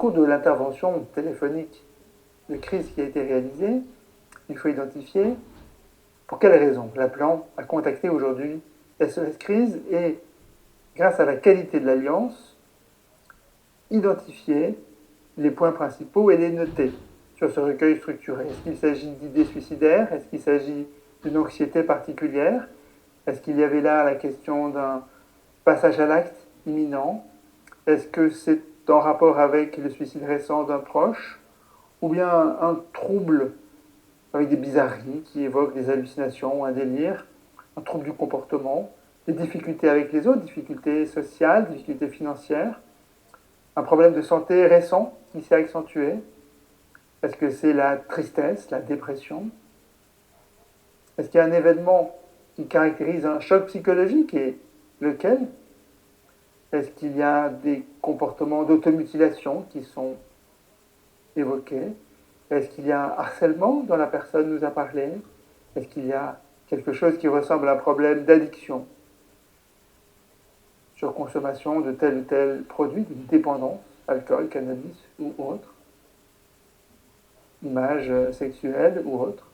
cours de l'intervention téléphonique de crise qui a été réalisée, il faut identifier pour quelles raisons l'appelant a contacté aujourd'hui SOS Crise et, grâce à la qualité de l'alliance, identifier les points principaux et les noter sur ce recueil structuré. Est-ce qu'il s'agit d'idées suicidaires? Est-ce qu'il s'agit d'une anxiété particulière? Est-ce qu'il y avait là la question d'un passage à l'acte imminent? Est-ce que c'est en rapport avec le suicide récent d'un proche? Ou bien un trouble avec des bizarreries qui évoquent des hallucinations, un délire, un trouble du comportement, des difficultés avec les autres, difficultés sociales, difficultés financières, un problème de santé récent qui s'est accentué? Est-ce que c'est la tristesse, la dépression? Est-ce qu'il y a un événement qui caractérise un choc psychologique et lequel? Est-ce qu'il y a des comportements d'automutilation qui sont évoqués? Est-ce qu'il y a un harcèlement dont la personne nous a parlé? Est-ce qu'il y a quelque chose qui ressemble à un problème d'addiction, surconsommation de tel ou tel produit, d'une dépendance, alcool, cannabis ou autre, image sexuelle ou autre?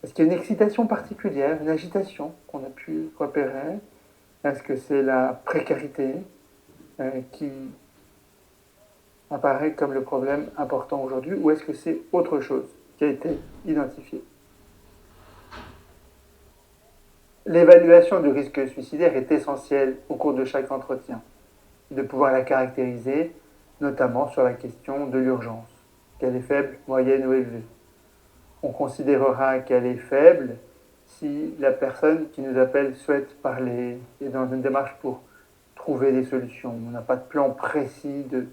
Est-ce qu'il y a une excitation particulière, une agitation qu'on a pu repérer? Est-ce que c'est la précarité qui apparaît comme le problème important aujourd'hui, ou est-ce que c'est autre chose qui a été identifié? L'évaluation du risque suicidaire est essentielle au cours de chaque entretien, de pouvoir la caractériser, notamment sur la question de l'urgence, qu'elle est faible, moyenne ou élevée. On considérera qu'elle est faible si la personne qui nous appelle souhaite parler, est dans une démarche pour trouver des solutions. On n'a pas de plan précis de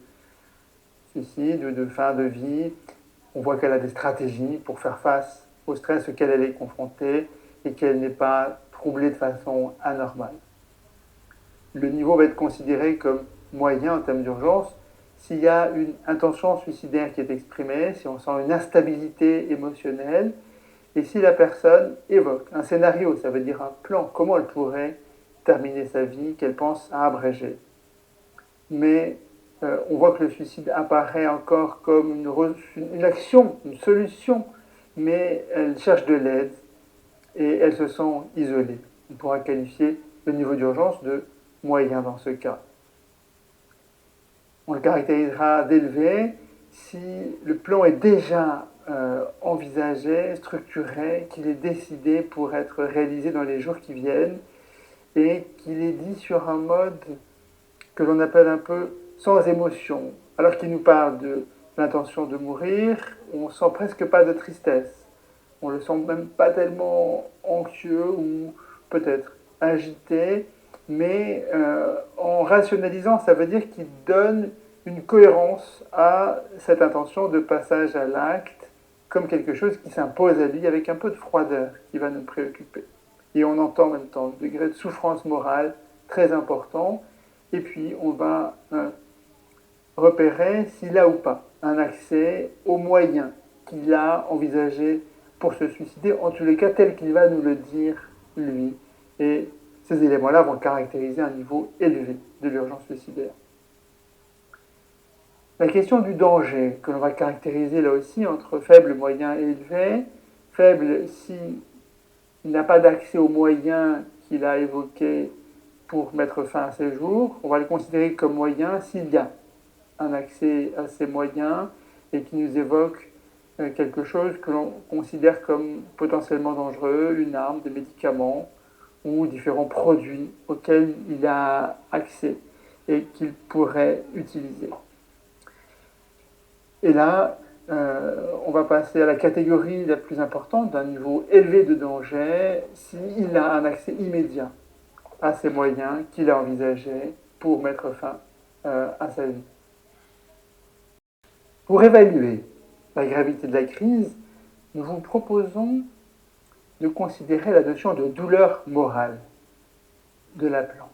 suicide ou de fin de vie. On voit qu'elle a des stratégies pour faire face au stress auquel elle est confrontée et qu'elle n'est pas troublée de façon anormale. Le niveau va être considéré comme moyen en termes d'urgence s'il y a une intention suicidaire qui est exprimée, si on sent une instabilité émotionnelle, et si la personne évoque un scénario, ça veut dire un plan, comment elle pourrait terminer sa vie, qu'elle pense à abréger. Mais on voit que le suicide apparaît encore comme une action, une solution, mais elle cherche de l'aide et elle se sent isolée. On pourra qualifier le niveau d'urgence de moyen dans ce cas. On le caractérisera d'élevé si le plan est déjà envisagé, structuré, qu'il est décidé pour être réalisé dans les jours qui viennent et qu'il est dit sur un mode que l'on appelle un peu sans émotion. Alors qu'il nous parle de l'intention de mourir, on sent presque pas de tristesse. On le sent même pas tellement anxieux ou peut-être agité, mais en rationalisant, ça veut dire qu'il donne une cohérence à cette intention de passage à l'acte comme quelque chose qui s'impose à lui avec un peu de froideur qui va nous préoccuper. Et on entend en même temps le degré de souffrance morale très important, et puis on va repérer s'il a ou pas un accès aux moyens qu'il a envisagés pour se suicider, en tous les cas tel qu'il va nous le dire lui. Et ces éléments-là vont caractériser un niveau élevé de l'urgence suicidaire. La question du danger, que l'on va caractériser là aussi entre faible, moyen et élevé. Faible s'il n'a pas d'accès aux moyens qu'il a évoqués pour mettre fin à ses jours. On va le considérer comme moyen s'il y a un accès à ces moyens et qui nous évoque quelque chose que l'on considère comme potentiellement dangereux, une arme, des médicaments ou différents produits auxquels il a accès et qu'il pourrait utiliser. Et là, on va passer à la catégorie la plus importante d'un niveau élevé de danger s'il a un accès immédiat à ces moyens qu'il a envisagés pour mettre fin à sa vie. Pour évaluer la gravité de la crise, nous vous proposons de considérer la notion de douleur morale de l'appelant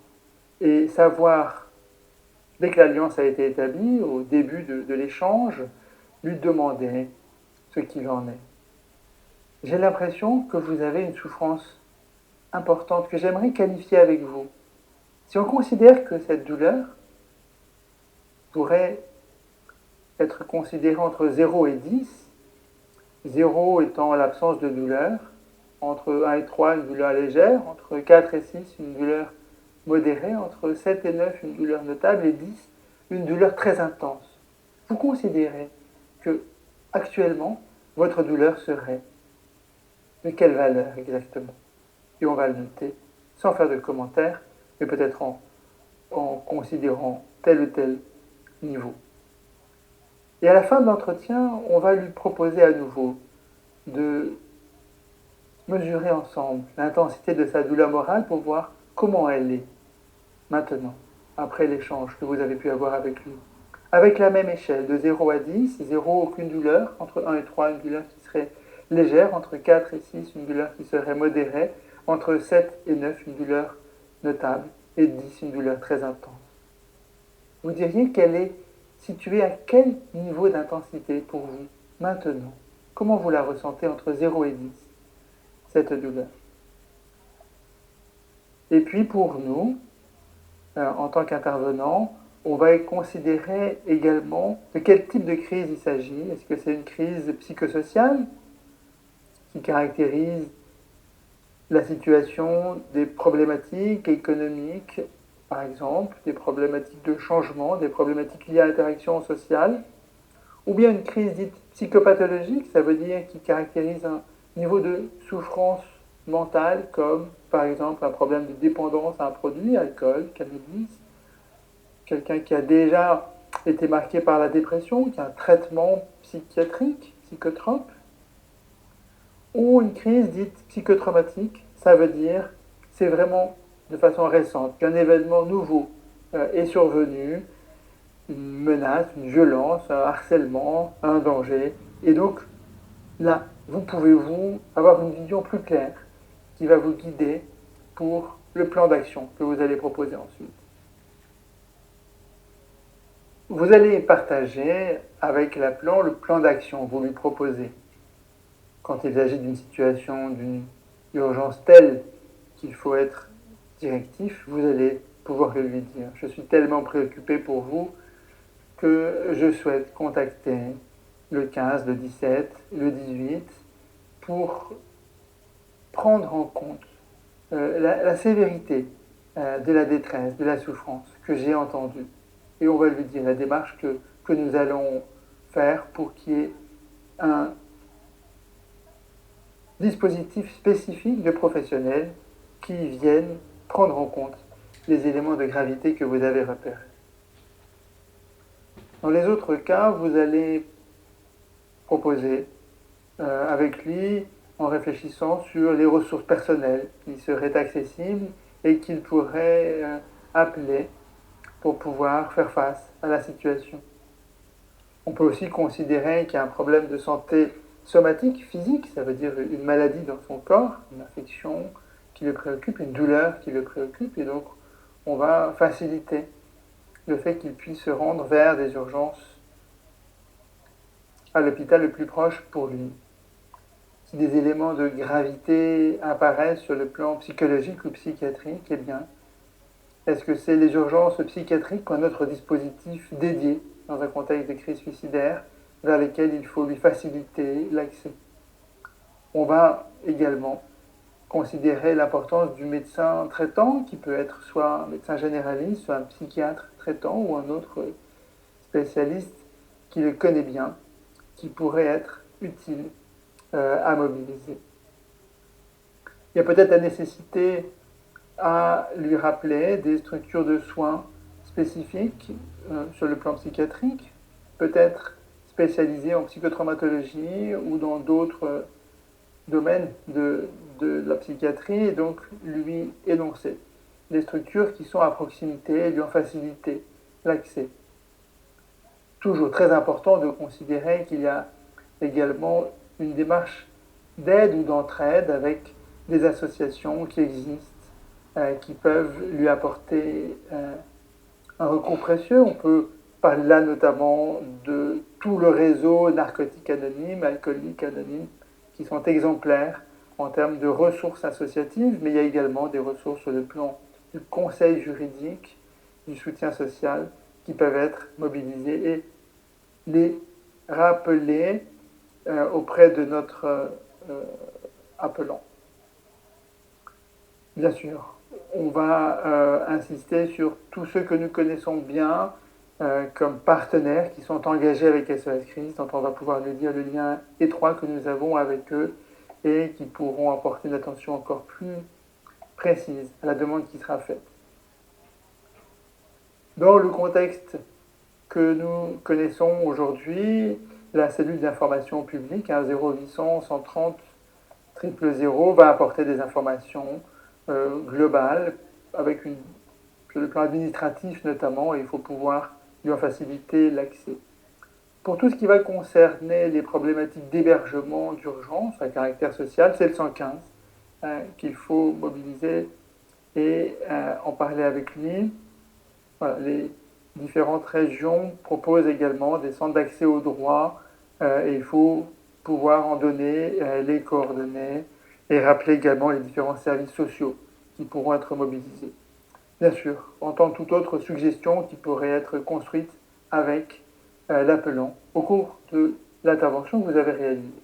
et savoir, dès que l'alliance a été établie, au début de l'échange, lui demander ce qu'il en est. J'ai l'impression que vous avez une souffrance importante que j'aimerais qualifier avec vous. Si on considère que cette douleur pourrait être considéré entre 0 et 10, 0 étant l'absence de douleur, entre 1 et 3 une douleur légère, entre 4 et 6 une douleur modérée, entre 7 et 9 une douleur notable et 10 une douleur très intense. Vous considérez que actuellement votre douleur serait de quelle valeur exactement? Et on va le noter sans faire de commentaires, mais peut-être en considérant tel ou tel niveau. Et à la fin de l'entretien, on va lui proposer à nouveau de mesurer ensemble l'intensité de sa douleur morale pour voir comment elle est maintenant, après l'échange que vous avez pu avoir avec lui. Avec la même échelle, de 0 à 10, 0 aucune douleur, entre 1 et 3 une douleur qui serait légère, entre 4 et 6 une douleur qui serait modérée, entre 7 et 9 une douleur notable, et 10 une douleur très intense. Vous diriez qu'elle est située à quel niveau d'intensité pour vous maintenant? Comment vous la ressentez entre 0 et 10, cette douleur? Et puis pour nous, en tant qu'intervenants, on va considérer également de quel type de crise il s'agit. Est-ce que c'est une crise psychosociale qui caractérise la situation des problématiques économiques, par exemple, des problématiques de changement, des problématiques liées à l'interaction sociale, ou bien une crise dite psychopathologique, ça veut dire qui caractérise un niveau de souffrance mentale, comme par exemple un problème de dépendance à un produit, alcool, cannabis, quelqu'un qui a déjà été marqué par la dépression, qui a un traitement psychiatrique, psychotrope, ou une crise dite psychotraumatique, ça veut dire c'est vraiment de façon récente qu'un événement nouveau est survenu, une menace, une violence, un harcèlement, un danger, et donc là, vous pouvez avoir une vision plus claire qui va vous guider pour le plan d'action que vous allez proposer ensuite. Vous allez partager avec l'appelant le plan d'action, vous lui proposez. Quand il s'agit d'une situation, d'une urgence telle qu'il faut être directif, vous allez pouvoir le lui dire. Je suis tellement préoccupé pour vous que je souhaite contacter le 15, le 17, le 18 pour prendre en compte la sévérité de la détresse, de la souffrance que j'ai entendue. Et on va lui dire la démarche que nous allons faire pour qu'il y ait un dispositif spécifique de professionnels qui viennent prendre en compte les éléments de gravité que vous avez repérés. Dans les autres cas, vous allez proposer avec lui en réfléchissant sur les ressources personnelles qui seraient accessibles et qu'il pourrait appeler pour pouvoir faire face à la situation. On peut aussi considérer qu'il y a un problème de santé somatique, physique, ça veut dire une maladie dans son corps, une infection qui le préoccupe, une douleur qui le préoccupe, et donc on va faciliter le fait qu'il puisse se rendre vers des urgences à l'hôpital le plus proche pour lui. Si des éléments de gravité apparaissent sur le plan psychologique ou psychiatrique, eh bien, est-ce que c'est les urgences psychiatriques ou un autre dispositif dédié dans un contexte de crise suicidaire vers lesquels il faut lui faciliter l'accès? On va également considérer l'importance du médecin traitant, qui peut être soit un médecin généraliste, soit un psychiatre traitant ou un autre spécialiste qui le connaît bien, qui pourrait être utile à mobiliser. Il y a peut-être la nécessité à lui rappeler des structures de soins spécifiques sur le plan psychiatrique, peut-être spécialisées en psychotraumatologie ou dans d'autres domaines de la psychiatrie, et donc lui énoncer les structures qui sont à proximité et lui en faciliter l'accès. Toujours très important de considérer qu'il y a également une démarche d'aide ou d'entraide avec des associations qui existent, qui peuvent lui apporter un recours précieux. On peut parler là notamment de tout le réseau narcotique anonyme, alcoolique anonyme, qui sont exemplaires en termes de ressources associatives, mais il y a également des ressources sur le plan du conseil juridique, du soutien social, qui peuvent être mobilisées et les rappeler auprès de notre appelant. Bien sûr, on va insister sur tous ceux que nous connaissons bien comme partenaires qui sont engagés avec SOS Christ, dont on va pouvoir le dire le lien étroit que nous avons avec eux et qui pourront apporter une attention encore plus précise à la demande qui sera faite. Dans le contexte que nous connaissons aujourd'hui, la cellule d'information publique, 0800 130 000, va apporter des informations globales, sur le plan administratif notamment, et il faut pouvoir lui en faciliter l'accès. Pour tout ce qui va concerner les problématiques d'hébergement d'urgence à caractère social, c'est le 115 qu'il faut mobiliser et en parler avec lui. Voilà, les différentes régions proposent également des centres d'accès aux droits et il faut pouvoir en donner les coordonnées et rappeler également les différents services sociaux qui pourront être mobilisés. Bien sûr, en tant que toute autre suggestion qui pourrait être construite avec l'appelant au cours de l'intervention que vous avez réalisée.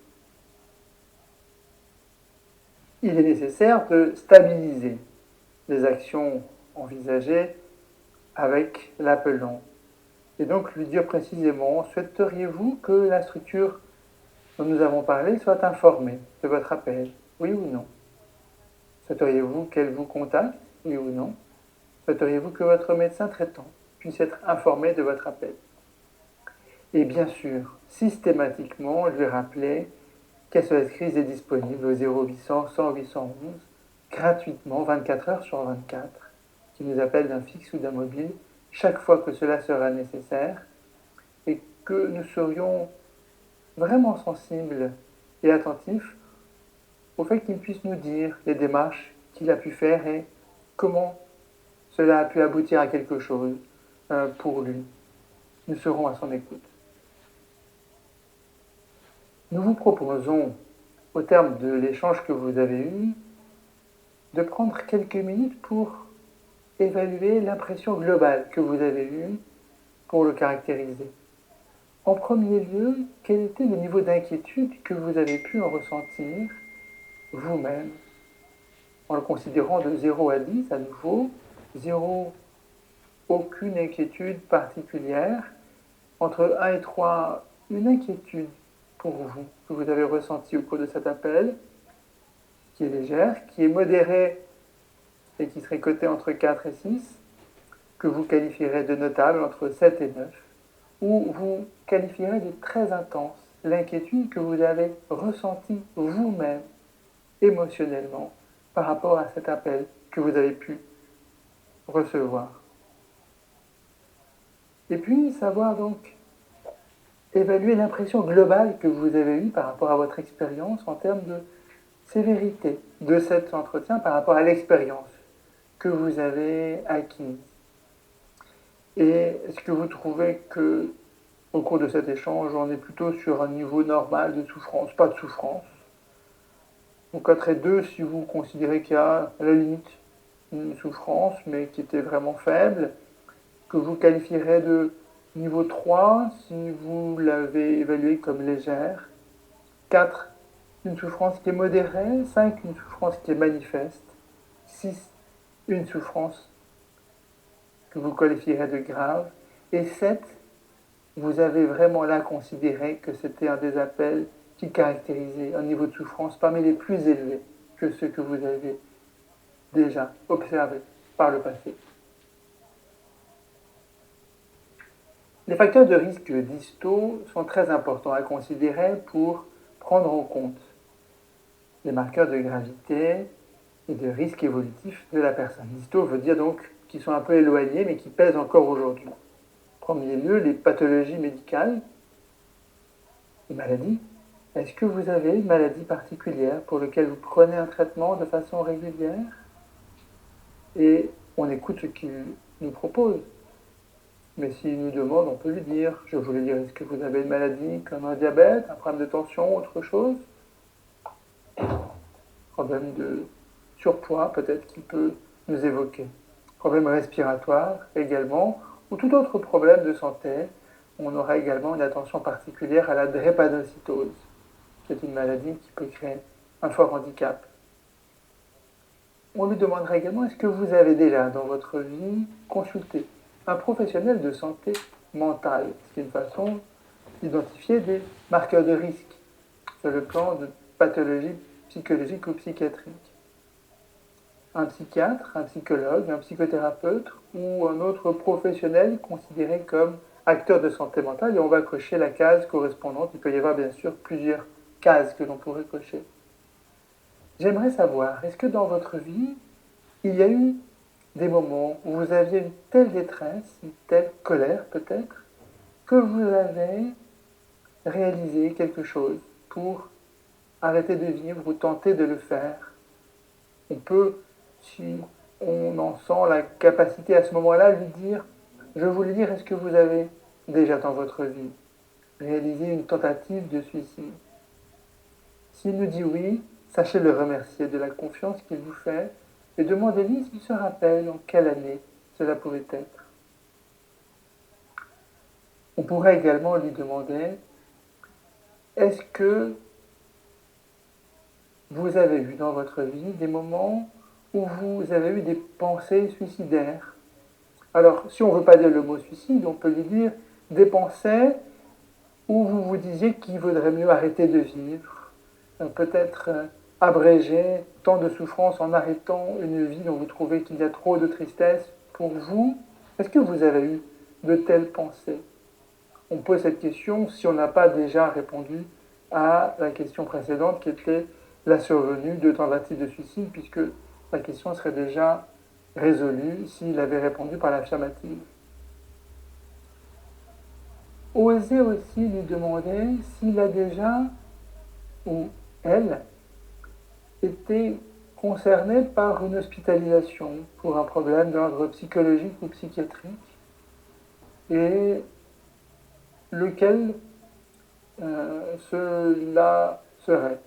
Il est nécessaire de stabiliser les actions envisagées avec l'appelant. Et donc lui dire précisément, souhaiteriez-vous que la structure dont nous avons parlé soit informée de votre appel? Oui ou non? Souhaiteriez-vous qu'elle vous contacte? Oui ou non? Souhaiteriez-vous que votre médecin traitant puisse être informé de votre appel? Et bien sûr, systématiquement, lui rappeler qu'SOS Crise est disponible au 0800 100 811 gratuitement 24 heures sur 24, qui nous appelle d'un fixe ou d'un mobile chaque fois que cela sera nécessaire, et que nous serions vraiment sensibles et attentifs au fait qu'il puisse nous dire les démarches qu'il a pu faire et comment cela a pu aboutir à quelque chose pour lui. Nous serons à son écoute. Nous vous proposons, au terme de l'échange que vous avez eu, de prendre quelques minutes pour évaluer l'impression globale que vous avez eue pour le caractériser. En premier lieu, quel était le niveau d'inquiétude que vous avez pu en ressentir vous-même, en le considérant de 0 à 10 à nouveau, 0, aucune inquiétude particulière, entre 1 et 3, une inquiétude pour vous, que vous avez ressentie au cours de cet appel, qui est légère, qui est modérée et qui serait cotée entre 4 et 6, que vous qualifierez de notable entre 7 et 9, ou vous qualifierez de très intense l'inquiétude que vous avez ressentie vous-même émotionnellement par rapport à cet appel que vous avez pu recevoir. Et puis savoir donc évaluer l'impression globale que vous avez eue par rapport à votre expérience en termes de sévérité de cet entretien par rapport à l'expérience que vous avez acquise. Et est-ce que vous trouvez que au cours de cet échange, on est plutôt sur un niveau normal de souffrance, pas de souffrance? Donc, coterait 2 si vous considérez qu'il y a à la limite une souffrance, mais qui était vraiment faible, que vous qualifierez de niveau 3 si vous l'avez évaluée comme légère, 4 une souffrance qui est modérée, 5 une souffrance qui est manifeste, 6 une souffrance que vous qualifierez de grave, et 7 vous avez vraiment là considéré que c'était un des appels qui caractérisait un niveau de souffrance parmi les plus élevés que ceux que vous avez déjà observés par le passé. Les facteurs de risque distaux sont très importants à considérer pour prendre en compte les marqueurs de gravité et de risque évolutif de la personne. Distaux veut dire donc qu'ils sont un peu éloignés mais qui pèsent encore aujourd'hui. En premier lieu, les pathologies médicales, les maladies. Est-ce que vous avez une maladie particulière pour laquelle vous prenez un traitement de façon régulière? Et on écoute ce qu'il nous propose. Mais s'il nous demande, on peut lui dire. Je voulais dire, est-ce que vous avez une maladie comme un diabète, un problème de tension, autre chose? Problème de surpoids, peut-être qu'il peut nous évoquer. Problème respiratoire également, ou tout autre problème de santé. on aura également une attention particulière à la drépanocytose. C'est une maladie qui peut créer un fort handicap. On lui demandera également est-ce que vous avez déjà dans votre vie consulté un professionnel de santé mentale. C'est une façon d'identifier des marqueurs de risque sur le plan de pathologie psychologique ou psychiatrique. Un psychiatre, un psychologue, un psychothérapeute ou un autre professionnel considéré comme acteur de santé mentale et on va cocher la case correspondante. Il peut y avoir bien sûr plusieurs cases que l'on pourrait cocher. J'aimerais savoir, est-ce que dans votre vie, il y a eu des moments où vous aviez une telle détresse, une telle colère peut-être, que vous avez réalisé quelque chose pour arrêter de vivre ou tenter de le faire? On peut, si on en sent la capacité à ce moment-là, lui dire, je voulais dire, est-ce que vous avez déjà dans votre vie réalisé une tentative de suicide? S'il nous dit oui, sachez le remercier de la confiance qu'il vous fait et demandez-lui s'il se rappelle en quelle année cela pouvait être. On pourrait également lui demander, est-ce que vous avez eu dans votre vie des moments où vous avez eu des pensées suicidaires? Alors, si on ne veut pas dire le mot suicide, on peut lui dire des pensées où vous vous disiez qu'il vaudrait mieux arrêter de vivre, peut-être abréger tant de souffrances en arrêtant une vie dont vous trouvez qu'il y a trop de tristesse pour vous. Est-ce que vous avez eu de telles pensées? On pose cette question si on n'a pas déjà répondu à la question précédente qui était la survenue de tentatives de suicide, puisque la question serait déjà résolue s'il avait répondu par l'affirmative. Osez aussi lui demander s'il a déjà, ou elle, été concerné par une hospitalisation pour un problème d'ordre psychologique ou psychiatrique, et lequel cela serait.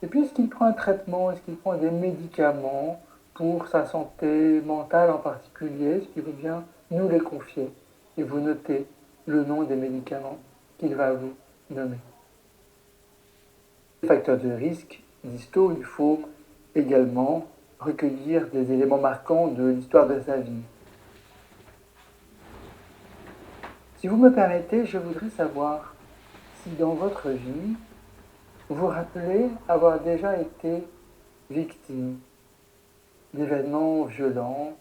Et puis, est-ce qu'il prend un traitement, est-ce qu'il prend des médicaments pour sa santé mentale en particulier? Est-ce qu'il veut bien nous les confier? Et vous notez le nom des médicaments qu'il va vous nommer. Les facteurs de risque distaux, il faut également recueillir des éléments marquants de l'histoire de sa vie. Si vous me permettez, je voudrais savoir si dans votre vie, vous vous rappelez avoir déjà été victime d'événements violents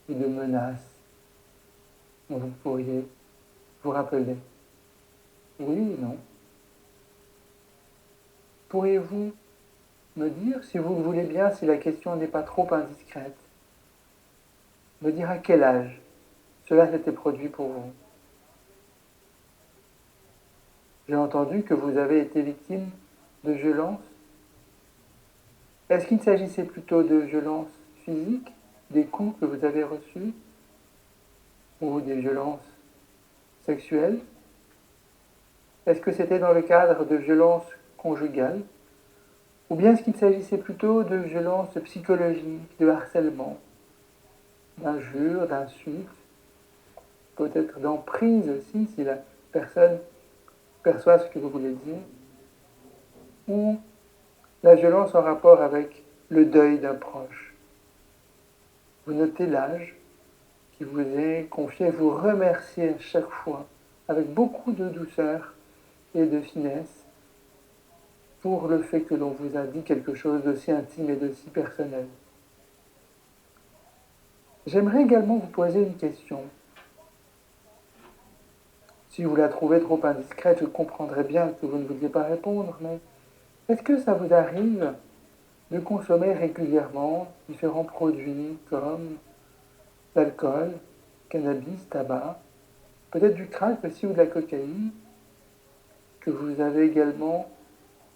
ou de menaces dont vous pourriez vous rappeler. Oui ou non? Pourriez-vous me dire, si vous le voulez bien, si la question n'est pas trop indiscrète, me dire à quel âge cela s'était produit pour vous? J'ai entendu que vous avez été victime de violences. Est-ce qu'il s'agissait plutôt de violences physiques, des coups que vous avez reçus, ou des violences sexuelles? Est-ce que c'était dans le cadre de violences conjugales? Ou bien est-ce qu'il s'agissait plutôt de violences psychologiques, de harcèlement, d'injures, d'insultes, peut-être d'emprise aussi, si la personne perçoit ce que vous voulez dire, ou la violence en rapport avec le deuil d'un proche? Vous notez l'âge qui vous est confié, vous remerciez à chaque fois avec beaucoup de douceur et de finesse pour le fait que l'on vous a dit quelque chose d'aussi intime et d'aussi personnel. J'aimerais également vous poser une question. Si vous la trouvez trop indiscrète, je comprendrai bien que vous ne vouliez pas répondre, mais est-ce que ça vous arrive de consommer régulièrement différents produits comme l'alcool, cannabis, tabac, peut-être du crack aussi ou de la cocaïne, que vous avez également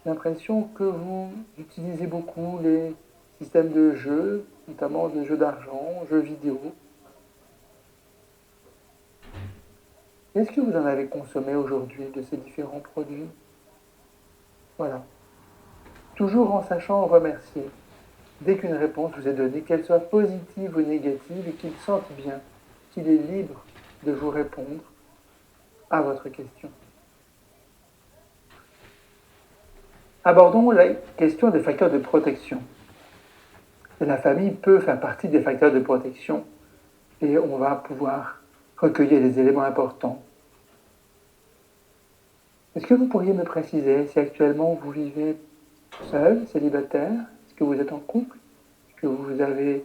l'impression que vous utilisez beaucoup les systèmes de jeux, notamment de jeux d'argent, jeux vidéo? Est-ce que vous en avez consommé aujourd'hui de ces différents produits? Voilà. Toujours en sachant remercier. Dès qu'une réponse vous est donnée, qu'elle soit positive ou négative, et qu'il sente bien qu'il est libre de vous répondre, à votre question. Abordons la question des facteurs de protection. Et la famille peut faire partie des facteurs de protection et on va pouvoir recueillir des éléments importants. Est-ce que vous pourriez me préciser si actuellement vous vivez seul, célibataire? Est-ce que vous êtes en couple? Est-ce que vous avez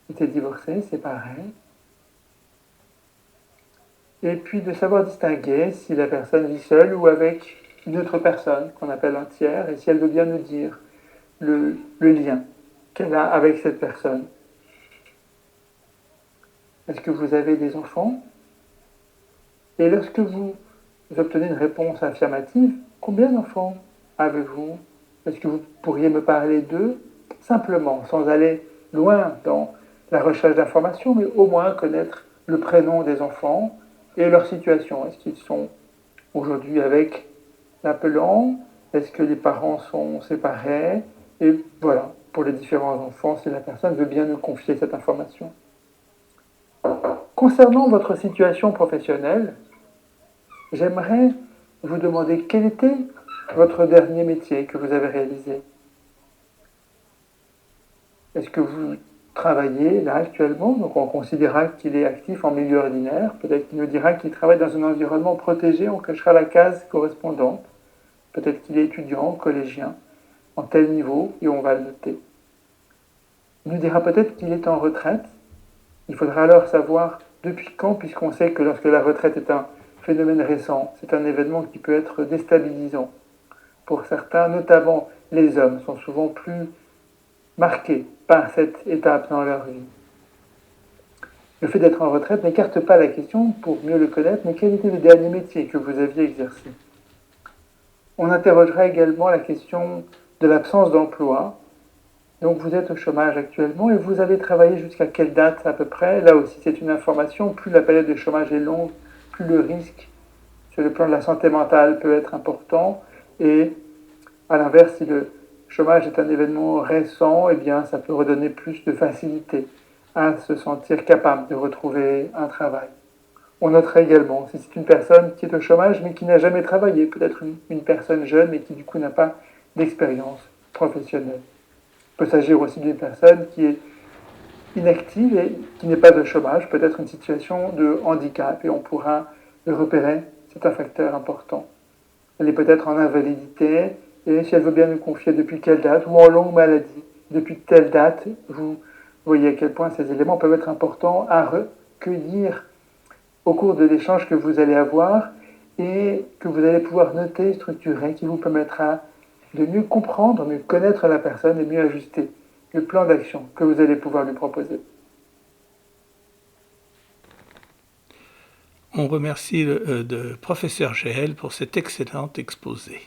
été divorcé, séparé? Et puis de savoir distinguer si la personne vit seule ou avec une autre personne qu'on appelle un tiers et si elle veut bien nous dire le lien qu'elle a avec cette personne. Est-ce que vous avez des enfants? Et lorsque vous obtenez une réponse affirmative, combien d'enfants avez-vous? Est-ce que vous pourriez me parler d'eux simplement, sans aller loin dans la recherche d'informations, mais au moins connaître le prénom des enfants et leur situation? Est-ce qu'ils sont aujourd'hui avec l'appelant? Est-ce que les parents sont séparés? Et voilà, pour les différents enfants, si la personne veut bien nous confier cette information. Concernant votre situation professionnelle, j'aimerais vous demander quel était votre dernier métier que vous avez réalisé. Est-ce que vous travaillez là actuellement? Donc on considérera qu'il est actif en milieu ordinaire. Peut-être qu'il nous dira qu'il travaille dans un environnement protégé, on cachera la case correspondante. Peut-être qu'il est étudiant, collégien, en tel niveau, et on va le noter. Il nous dira peut-être qu'il est en retraite. Il faudra alors savoir depuis quand, puisqu'on sait que lorsque la retraite est un phénomène récent, c'est un événement qui peut être déstabilisant. Pour certains, notamment les hommes, sont souvent plus marqués par cette étape dans leur vie. Le fait d'être en retraite n'écarte pas la question pour mieux le connaître, mais quel était le dernier métier que vous aviez exercé? On interrogera également la question de l'absence d'emploi. Donc vous êtes au chômage actuellement et vous avez travaillé jusqu'à quelle date à peu près? Là aussi c'est une information, plus la période de chômage est longue, plus le risque sur le plan de la santé mentale peut être important. Et à l'inverse, si le chômage est un événement récent, eh bien ça peut redonner plus de facilité à se sentir capable de retrouver un travail. On notera également si c'est une personne qui est au chômage mais qui n'a jamais travaillé, peut-être une personne jeune mais qui du coup n'a pas d'expérience professionnelle. Il peut s'agir aussi d'une personne qui est inactive et qui n'est pas au chômage, peut-être une situation de handicap, et on pourra le repérer, c'est un facteur important. Elle est peut-être en invalidité, et si elle veut bien nous confier depuis quelle date, ou en longue maladie, depuis telle date, vous voyez à quel point ces éléments peuvent être importants à recueillir au cours de l'échange que vous allez avoir, et que vous allez pouvoir noter, structurer, qui vous permettra de mieux comprendre, mieux connaître la personne et mieux ajuster le plan d'action que vous allez pouvoir lui proposer. On remercie le professeur GL pour cet excellent exposé.